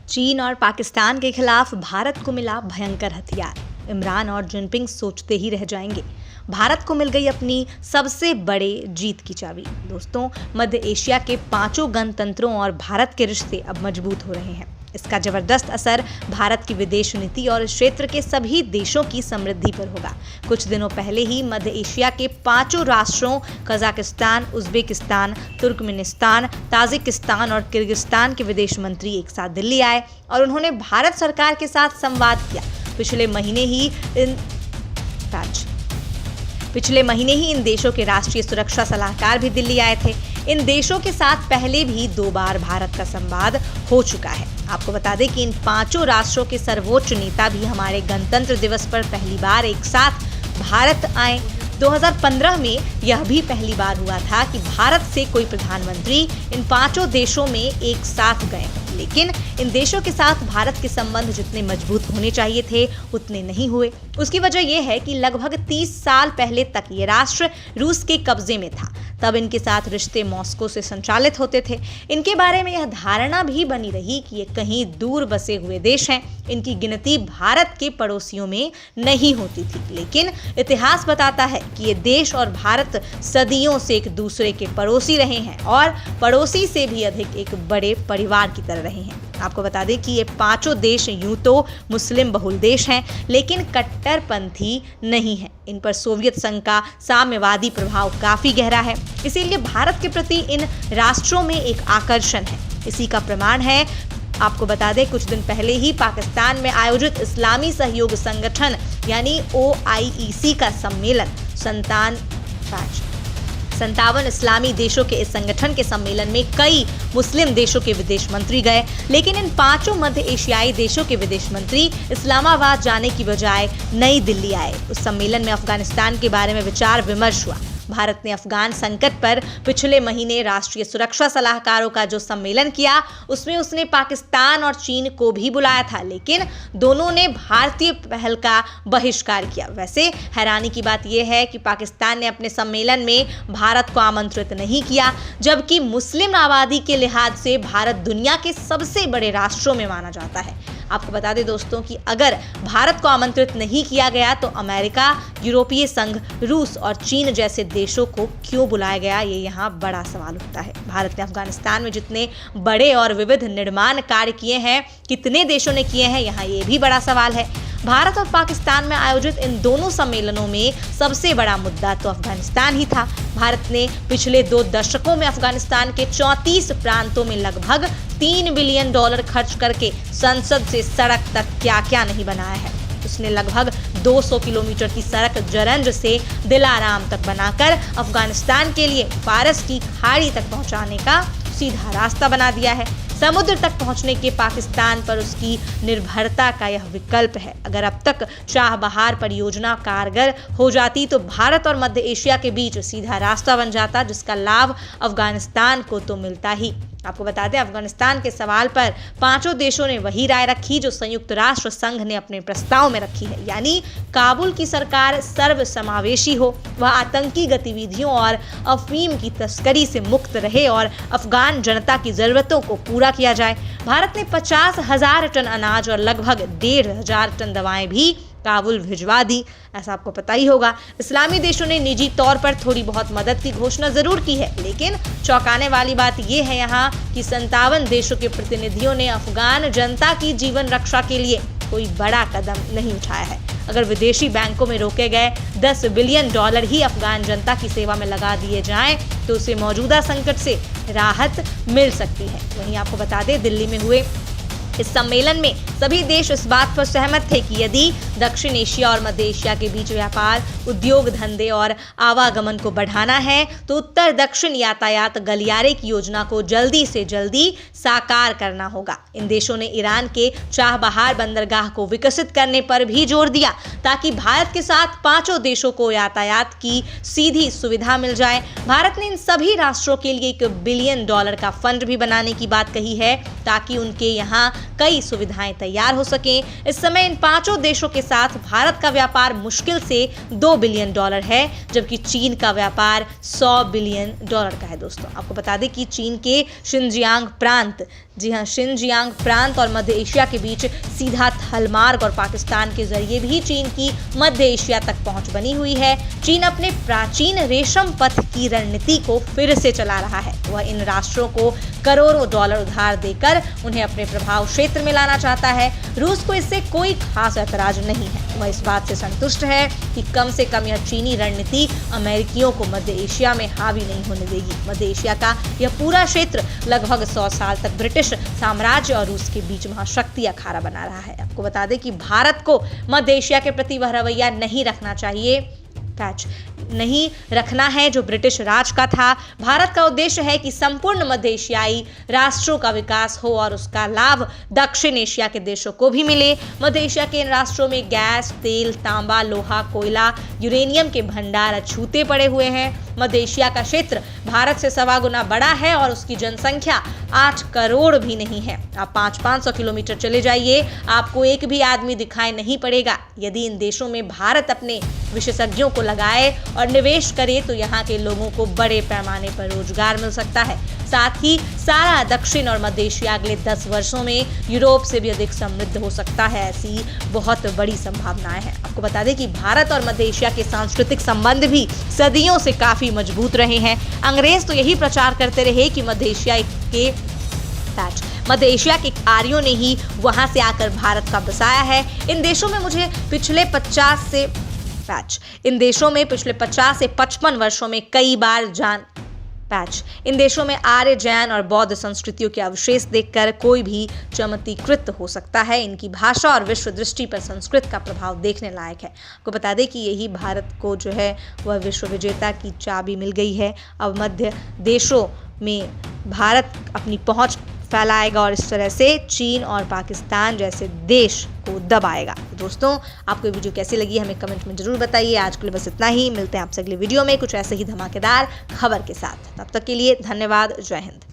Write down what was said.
चीन और पाकिस्तान के खिलाफ भारत को मिला भयंकर हथियार। इमरान और जिनपिंग सोचते ही रह जाएंगे। भारत को मिल गई अपनी सबसे बड़े जीत की चाबी। दोस्तों, मध्य एशिया के पांचों गणतंत्रों और भारत के रिश्ते अब मजबूत हो रहे हैं। इसका जबरदस्त असर भारत की विदेश नीति और क्षेत्र के सभी देशों की समृद्धि पर होगा। कुछ दिनों पहले ही मध्य एशिया के पांचों राष्ट्रों कजाकिस्तान, उज्बेकिस्तान, तुर्कमेनिस्तान, ताजिकिस्तान और किर्गिस्तान के विदेश मंत्री एक साथ दिल्ली आए और उन्होंने भारत सरकार के साथ संवाद किया। पिछले महीने ही इन देशों के राष्ट्रीय सुरक्षा सलाहकार भी दिल्ली आए थे। इन देशों के साथ पहले भी 2 बार भारत का संवाद हो चुका है। आपको बता दें कि इन पांचों राष्ट्रों के सर्वोच्च नेता भी हमारे गणतंत्र दिवस पर पहली बार एक साथ भारत आए। 2015 में यह भी पहली बार हुआ था कि भारत से कोई प्रधानमंत्री इन पांचों देशों में एक साथ गए। लेकिन इन देशों के साथ भारत के संबंध जितने मजबूत होने चाहिए थे उतने नहीं हुए। उसकी वजह यह है कि लगभग 30 साल पहले तक ये राष्ट्र रूस के कब्जे में था। तब इनके साथ रिश्ते मॉस्को से संचालित होते थे। इनके बारे में यह धारणा भी बनी रही कि ये कहीं दूर बसे हुए देश हैं। इनकी गिनती भारत के पड़ोसियों में नहीं होती थी। लेकिन इतिहास बताता है कि ये देश और भारत सदियों से एक दूसरे के पड़ोसी रहे हैं और पड़ोसी से भी अधिक एक बड़े परिवार की तरह रहे हैं। आपको बता दें कि ये पांचों देश यूं तो मुस्लिम बहुल देश हैं, लेकिन कट्टरपंथी नहीं है। इन पर सोवियत संघ का साम्यवादी प्रभाव काफी गहरा है। इसीलिए भारत के प्रति इन राष्ट्रों में एक आकर्षण है। इसी का प्रमाण है, आपको बता दें, कुछ दिन पहले ही पाकिस्तान में आयोजित इस्लामी सहयोग संगठन यानी OIEC का सम्मेलन 57 इस्लामी देशों के इस संगठन के सम्मेलन में कई मुस्लिम देशों के विदेश मंत्री गए। लेकिन इन पांचों मध्य एशियाई देशों के विदेश मंत्री इस्लामाबाद जाने की बजाय नई दिल्ली आए। उस सम्मेलन में अफगानिस्तान के बारे में विचार विमर्श हुआ। भारत ने अफगान संकट पर पिछले महीने राष्ट्रीय सुरक्षा सलाहकारों का जो सम्मेलन किया, उसमें उसने पाकिस्तान और चीन को भी बुलाया था, लेकिन दोनों ने भारतीय पहल का बहिष्कार किया। वैसे हैरानी की बात यह है कि पाकिस्तान ने अपने सम्मेलन में भारत को आमंत्रित नहीं किया, जबकि मुस्लिम आबादी के लिहाज से भारत दुनिया के सबसे बड़े राष्ट्रों में माना जाता है। आपको बता दें दोस्तों कि अगर भारत को आमंत्रित नहीं किया गया तो अमेरिका, यूरोपीय संघ, रूस और चीन जैसे देशों को क्यों बुलाया गया, ये यहाँ बड़ा सवाल उठता है। भारत ने अफगानिस्तान में जितने बड़े और विविध निर्माण कार्य किए हैं, कितने देशों ने किए हैं, यहाँ ये भी बड़ा सवाल है। भारत और पाकिस्तान में आयोजित इन दोनों सम्मेलनों में सबसे बड़ा मुद्दा तो अफगानिस्तान ही था। भारत ने पिछले 2 दशकों में अफगानिस्तान के 34 प्रांतों में लगभग $3 बिलियन खर्च करके संसद से सड़क तक क्या क्या नहीं बनाया है। उसने लगभग 200 किलोमीटर की सड़क जरंज से दिलाराम तक बनाकर अफगानिस्तान के लिए फारस की खाड़ी तक पहुंचाने का सीधा रास्ता बना दिया है। समुद्र तक पहुंचने के पाकिस्तान पर उसकी निर्भरता का यह विकल्प है। अगर अब तक चाबहार परियोजना कारगर हो जाती तो भारत और मध्य एशिया के बीच सीधा रास्ता बन जाता, जिसका लाभ अफगानिस्तान को तो मिलता ही। आपको बता दें, अफगानिस्तान के सवाल पर पांचों देशों ने वही राय रखी जो संयुक्त राष्ट्र संघ ने अपने प्रस्ताव में रखी है, यानी काबुल की सरकार सर्वसमावेशी हो, वह आतंकी गतिविधियों और अफीम की तस्करी से मुक्त रहे और अफगान जनता की जरूरतों को पूरा किया जाए। भारत ने 50,000 टन अनाज और लगभग 1,500 टन दवाएं भी काबुल भिजवा दी। ऐसा आपको पता ही होगा। इस्लामी देशों ने निजी तौर पर थोड़ी बहुत मदद की घोषणा जरूर की है, लेकिन चौंकाने वाली बात यह है यहाँ कि 57 देशों के प्रतिनिधियों ने अफगान जनता की जीवन रक्षा के लिए कोई बड़ा कदम नहीं उठाया है। अगर विदेशी बैंकों में रोके गए $10 बिलियन ही अफगान जनता की सेवा में लगा दिए जाएं तो उसे मौजूदा संकट से राहत मिल सकती है। वहीं आपको बता दें, दिल्ली में हुए इस सम्मेलन में सभी देश इस बात पर सहमत थे कि यदि दक्षिण एशिया और मध्य एशिया के बीच व्यापार, उद्योग धंधे और आवागमन को बढ़ाना है तो उत्तर दक्षिण यातायात गलियारे की योजना को जल्दी से जल्दी साकार करना होगा। इन देशों ने ईरान के चाबहार बंदरगाह को विकसित करने पर भी जोर दिया ताकि भारत के साथ पांचों देशों को यातायात की सीधी सुविधा मिल जाए। भारत ने इन सभी राष्ट्रों के लिए $1 बिलियन का फंड भी बनाने की बात कही है ताकि उनके यहाँ कई सुविधाएं तैयार हो सकें। इस समय इन पांचों देशों के साथ भारत का व्यापार मुश्किल से $2 बिलियन है, जबकि चीन का व्यापार $100 बिलियन का है। दोस्तों, आपको बता दें कि चीन के शिनजियांग प्रांत, जी हाँ, शिनजियांग प्रांत और मध्य एशिया के बीच सीधा थलमार्ग और पाकिस्तान के जरिए भी चीन की मध्य एशिया तक पहुंच बनी हुई है। चीन अपने प्राचीन रेशम पथ की रणनीति को फिर से चला रहा है। वह इन राष्ट्रों को करोड़ों डॉलर उधार देकर उन्हें अपने प्रभाव क्षेत्र में लाना चाहता है। रूस को इससे कोई खास ऐतराज नहीं है। वह इस बात से संतुष्ट है कि कम से कम यह चीनी रणनीति अमेरिकियों को मध्य एशिया में हावी नहीं होने देगी। मध्य एशिया का यह पूरा क्षेत्र लगभग 100 साल तक ब्रिटिश साम्राज्य और रूस के बीच महाशक्ति अखाड़ा बना रहा है। आपको बता दें कि भारत को मध्य एशिया के प्रति वह रवैया नहीं रखना चाहिए, नहीं रखना है जो ब्रिटिश राज का था। भारत का उद्देश्य है कि संपूर्ण मध्य एशियाई राष्ट्रों का विकास हो और उसका लाभ दक्षिण एशिया के देशों को भी मिले। मध्य एशिया के इन राष्ट्रों में गैस, तेल, तांबा, लोहा, कोयला, यूरेनियम के भंडार अछूते पड़े हुए हैं। मध्य एशिया का क्षेत्र भारत से 1.25 गुना बड़ा है और उसकी जनसंख्या 8 करोड़ भी नहीं है। आप 500 किलोमीटर चले जाइए, आपको एक भी आदमी दिखाई नहीं पड़ेगा। यदि इन देशों में भारत अपने विशेषज्ञों को लगाए और निवेश करे तो यहाँ के लोगों को बड़े पैमाने पर रोजगार मिल सकता है। साथ ही सारा दक्षिण और मध्य एशिया अगले 10 वर्षों में यूरोप से भी अधिक समृद्ध हो सकता है। ऐसी बहुत बड़ी संभावनाएं हैं। आपको बता दें कि भारत और मध्य एशिया के सांस्कृतिक संबंध भी सदियों से काफी मजबूत रहे हैं। अंग्रेज तो यही प्रचार करते रहे कि मध्य एशिया के आर्यों ने ही वहां से आकर भारत का बसाया है। इन देशों में पिछले 50 से 55 वर्षों में कई बार इन देशों में आर्य, जैन और बौद्ध संस्कृतियों के अवशेष देखकर कोई भी चमत्कृत हो सकता है। इनकी भाषा और विश्व दृष्टि पर संस्कृत का प्रभाव देखने लायक है। आपको बता दें कि यही भारत को जो है वह विश्व विजेता की चाबी मिल गई है। अब मध्य देशों में भारत अपनी पहुंच फैलाएगा और इस तरह से चीन और पाकिस्तान जैसे देश को दबाएगा। दोस्तों, आपको ये वीडियो कैसी लगी हमें कमेंट में जरूर बताइए। आज के लिए बस इतना ही। मिलते हैं आपसे अगले वीडियो में कुछ ऐसे ही धमाकेदार खबर के साथ। तब तक के लिए धन्यवाद। जय हिंद।